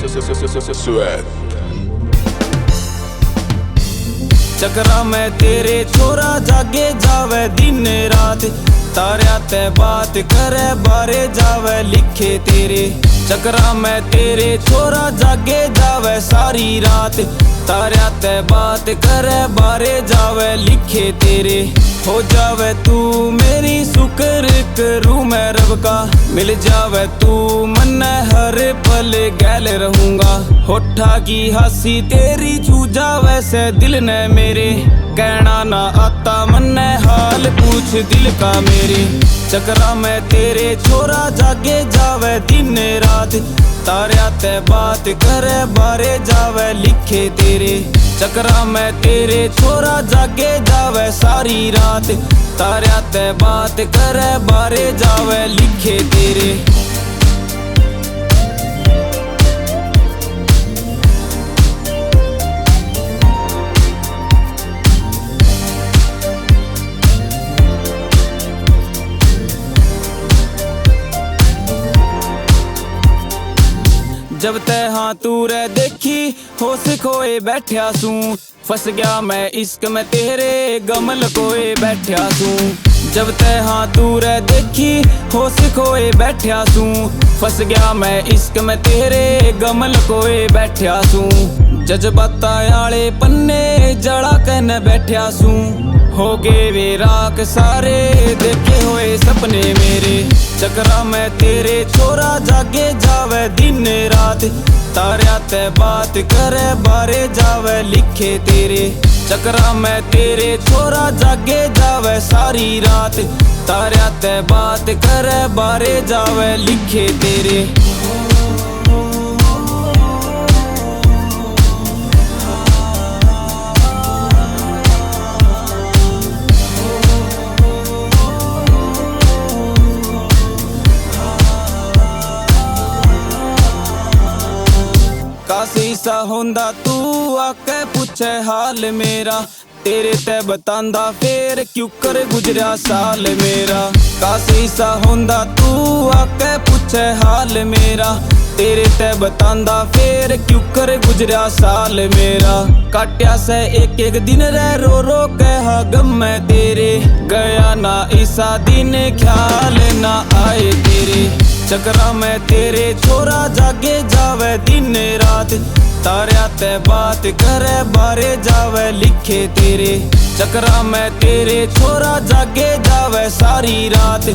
Sweat. चकरा में तेरे छोरा जागे जावे दिन रात, तारा ते बात करे बारे जावे लिखे तेरे। चकरा में तेरे छोरा जागे जावे सारी रात, तारा ते बात करे बारे जावे लिखे तेरे। हो जावे तू मेरी शुक्र करूं मैं रब का, मिल जावे तू मन्ने हर पल गैल रहूंगा। होठा की हंसी तेरी छू जावे से दिल ने मेरे, कहना ना आता मन्ने हाल पूछ दिल का मेरे। चकरा में तेरे छोरा जागे जावे दिन रात, तारा ते बात करे बारे जावे लिखे तेरे। चकरा में तेरे छोरा जागे जावे सारी रात, तारा ते बात करे बारे जावे लिखे तेरे। जब ते हाँ तू रे देखी होश खोए बैठया सू, फस गया मैं इश्क में तेरे गमल कोए बैठया सू। जब ते हाँ तू रे देखी होश खोए बैठया सू, फस गया मैं इश्क में तेरे गमल कोए बैठया सू। जज्बाता आले पन्ने जड़ा कहने बैठया सू, हो गए वे राख सारे देखे हुए सपने मेरे। चकरा में तेरे छोरा जागे जावे दिन रात, तारा ते बात करे बारे जावे लिखे तेरे। चकरा में तेरे छोरा जागे जावे सारी रात, तारा ते बात करे बारे जावे लिखे तेरे। कासी सा होंदा तू आके पूछे हाल मेरा, तेरे ते बतांदा फेर क्यों कर गुजरा साल मेरा। कासी सा होंदा तू आके पूछे हाल मेरा, तेरे ते बतांदा फेर क्यों कर गुजरा साल मेरा। काट्या से एक एक दिन रे रो रो कहा गम मैं तेरे, गया ना ईसा दिन ख्याल ना आए तेरे। चकरा में तेरे छोरा जागे जावे दिन रात, तारा ते बात करे बारे जावे लिखे तेरे। चकरा में तेरे छोरा जागे जावे सारी रात,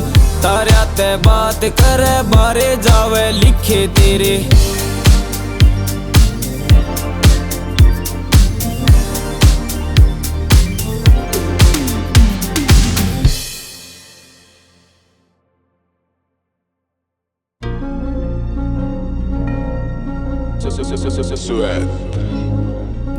तारा ते बात करे बारे जावे लिखे तेरे। Sweat.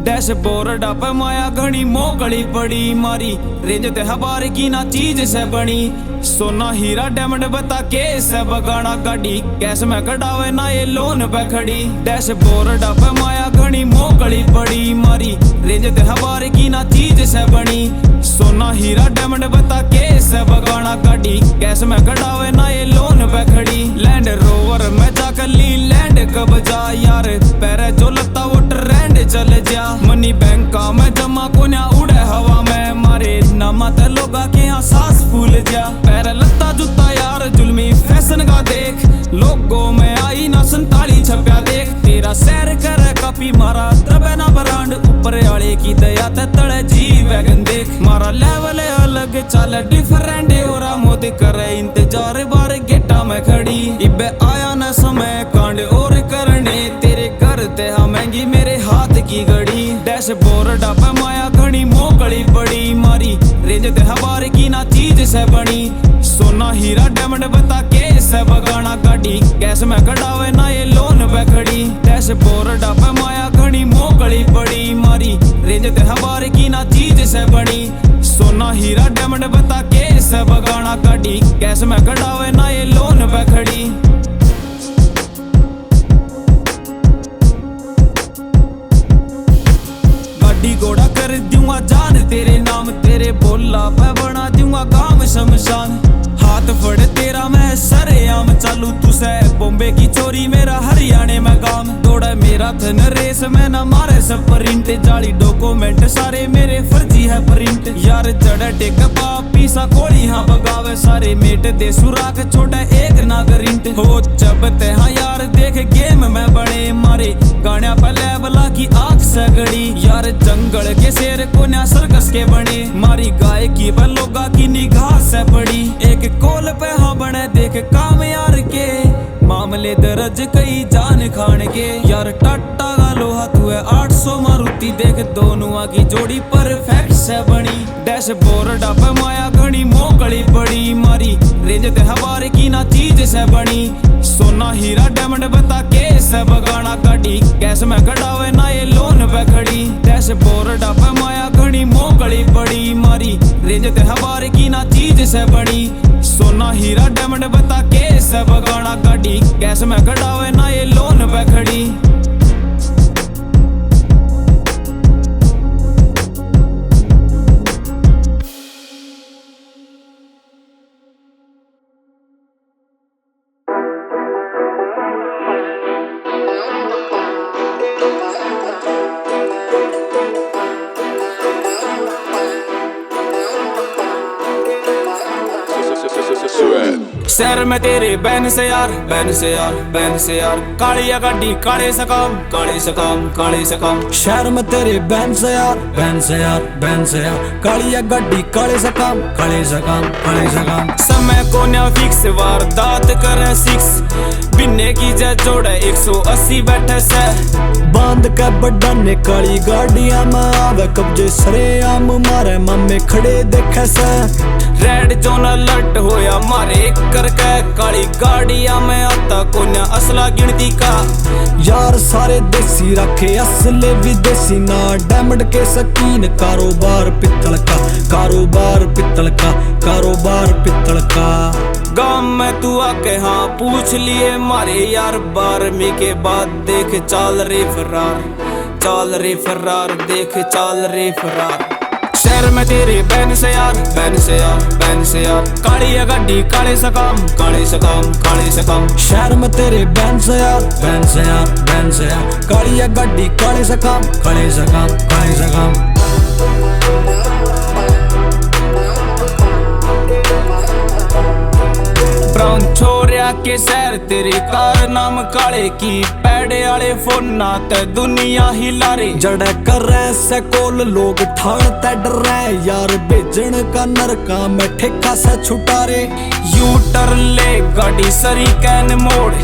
डैशबोर्ड पे माया घनी मोगली पड़ी मारी, रेंज ते हबार की ना चीज से बनी। सोना हीरा डायमंड बता के से बगाना गाड़ी, कैश में कटावे ना ये लोन पे खड़ी। डैशबोर्ड पे माया घनी मोगली पड़ी मारी, रेंज ते हबार की ना चीज से बनी। सोना हीरा डायमंड बता के से बगाना गाड़ी, कैश में कटावे ना ये लोन पे खड़ी। लैंड रोवर में जाकर ली लैंड कब जा यार, पैरे जो लता वो ट्रेंड चल जा। मनी बैंका में जमा कोन्या उड़े हवा में, मारे नामा ते लोगा के यहाँ सांस फूल जा। पैर लत्ता जूता यार जुल्मी फैशन का देख, लोगों में आई ना 47 छप्या देख। तेरा सैर करे कापी मारा तबे ना ब्रांड, ऊपर वाले की दया ते तले जी वैगन देख। मारा लेवल अलग चल डिफरेंट, और मोद करे इंतजार बार गेटा में खड़ी। इबे आया ना समय कांड और करने, तेरे घर ते हाँ महंगी मेरे हाथ की घड़ी। डैशबोर्ड पे माया घनी मोगली पड़ी मारी, रेंज ते हबार की ना चीज से बनी। सोना हीरा डायमंड बता के से बगाना गाड़ी, कैश में कटावे ना ये लोन पे खड़ी। डैशबोर्ड पे माया घनी मोगली पड़ी मारी, रेंज ते हबार की ना चीज से बनी। सोना हीरा डायमंड बता के से बगाना गाड़ी, कैश में कटावे ना ये लोन पे खड़ी। गाड़ी घोड़ा कर दूंगा जान तेरे नाम, तेरे बोला पे बना दूंगा काम शमशान। हाथ फड़ तेरा मैं सरेआम चालू, तुसे बॉम्बे की चोरी मेरा हरियाणे में काम। दौड़ा मेरा मैराथन रेस में ना मारे स्प्रिंट, जाली डॉक्यूमेंट सारे मेरे फर्जी है प्रिंट। यार जड़ टेक पापी सा कोली हाँ बगावे सारे मेट दे सुराख छोटा एक नागरिंट हो चबते हाँ यार देख गेम में बड़े मारे गाण्या पहले बला की आंख सगड़ी। यार जंगल के शेर को न्या सर्कस के बने मारी गाय की बलोगा की निगाह से पड़ी। एक कोल पे हाँ बने देख काम यार के मामले दर्ज कई जान खान के। यार टाटा का लोहा तू है 800 मारुति देख दोनों की जोड़ी परफेक्ट से बनी। डैशबोर्ड पे माया घनी मोकली पड़ी मारी रेंज ते हवार की ना चीज से बनी। सोना हीरा डायमंड बता के से बगाना गाड़ी कैश में कटावे ना ये लोन पे खड़ी। डैशबोर्ड पे माया घनी मोकली पड़ी मारी रेंज ते हवार की ना चीज से बनी। सोना हीरा डायमंड बता के से बगाना गाड़ी कैश में कटावे ना ये लोन पे खड़ी। शहर में तेरे बहन से यार बहन से यार बहन से यार कालिया गाड़ी काले सकाम काले सकाम काले सकाम। शहर में तेरे बहन से यार बहन से यार बहन से यार कालिया गाड़ी काले सकाम काले सकाम काले सकाम। समय को न्या फिक्स वारदात करे 6 बिन्ने की जय जोड़े 180 बैठे से बांध के बड़ा ने काली गाड़ियां में आवे कब्जे सरे आम मारे मामे खड़े देखे से। रेड जोन अलर्ट होया मारे करके काली गाड़ियां में आता कोन्या असला गिनती का। यार सारे देसी रखे असले विदेशी ना डायमंड के शकीन कारोबार पित्तल का कारोबार पित्तल का कारोबार पित्तल का। गांव में तू आके हाँ पूछ लिए मारे यार 12वीं के बाद देख चाल रे फरार चाल रे फरार देख चाल रे फरार। शहर में तेरे बहन से यार बहन से यार बहन से यार कालिया गाड़ी काले सकाम काले सकाम काले सकाम। शहर में तेरे बहन से यार बहन से यार बहन से यार कालिया गाड़ी काले सकाम काले सकाम काले सकाम। ब्राउन छोरिया के शहर तेरे कार नाम काले की पैडे आले फोना ते दुनिया हिला रे। जड़े कर रहे से कोल लोग ठाण ते डर रहे यार बेचण का नरका में ठेका से छुटा रे। यू टर्न ले गाड़ी सरी कैन मोड़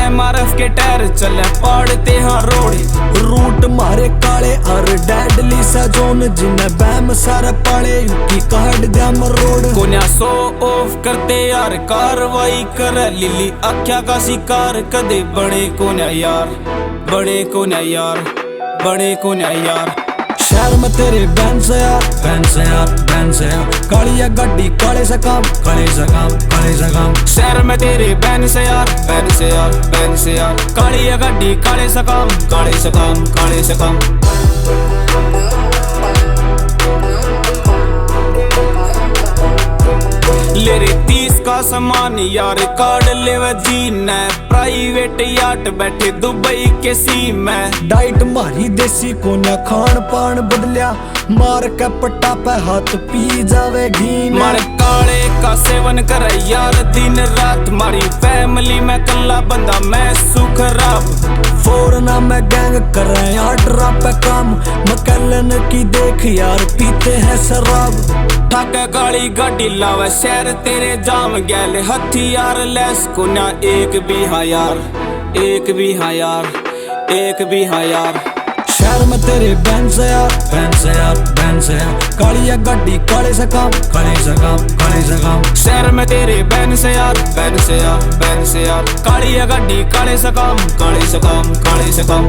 MRF के टायर चले पाड़ते हाँ रोड। रूट मारे काले और डेडली सा जोन जिन्हें बैम सारे पाले की card damn road. Kenya so of करते यार कार्रवाई कर लिली आख्या का शिकार कदे बड़े कोन्या यार बड़े कोन्या यार बड़े कोन्या यार। शहर में तेरे बहन से यार बहन से यार बहन से यार कालिया गाड़ी काले सकाम काले सकाम काले सकाम। शहर में तेरे बहन से यार बहन से यार बहन से यार कालिया गाड़ी काले सकाम काले सकाम काले सकाम। ले रे 30 का सामान यार कार्ड लेवे जीना प्राइवेट याट बैठे दुबई के सी में। डाइट मारी देसी कोन्या खान पान बदलिया मार के पट्टा पे हाथ पी जावे घी में। मारे काले का सेवन करे यार दिन रात मारी फैमिली में कल्ला बंदा मैं सुख खराब। फोरना में गैंग कर रहे हैं आर्डरा पे काम मकलन की देख यार पीते हैं शराब। ठाके गाड़ी गाड़ी लावे शहर तेरे जाम गैल हथियार लेस कोन्या एक भी हाँ यार एक भी हाँ यार एक भी हाँ यार। शहर में तेरे बहन से यार बहन से यार बहन से यार कालिया गाड़ी काले सकाम काले सकाम काले सकाम। शहर में तेरे बहन से यार बहन से यार बहन से यार कालिया गाड़ी काले सकाम काले सकाम काले सकाम।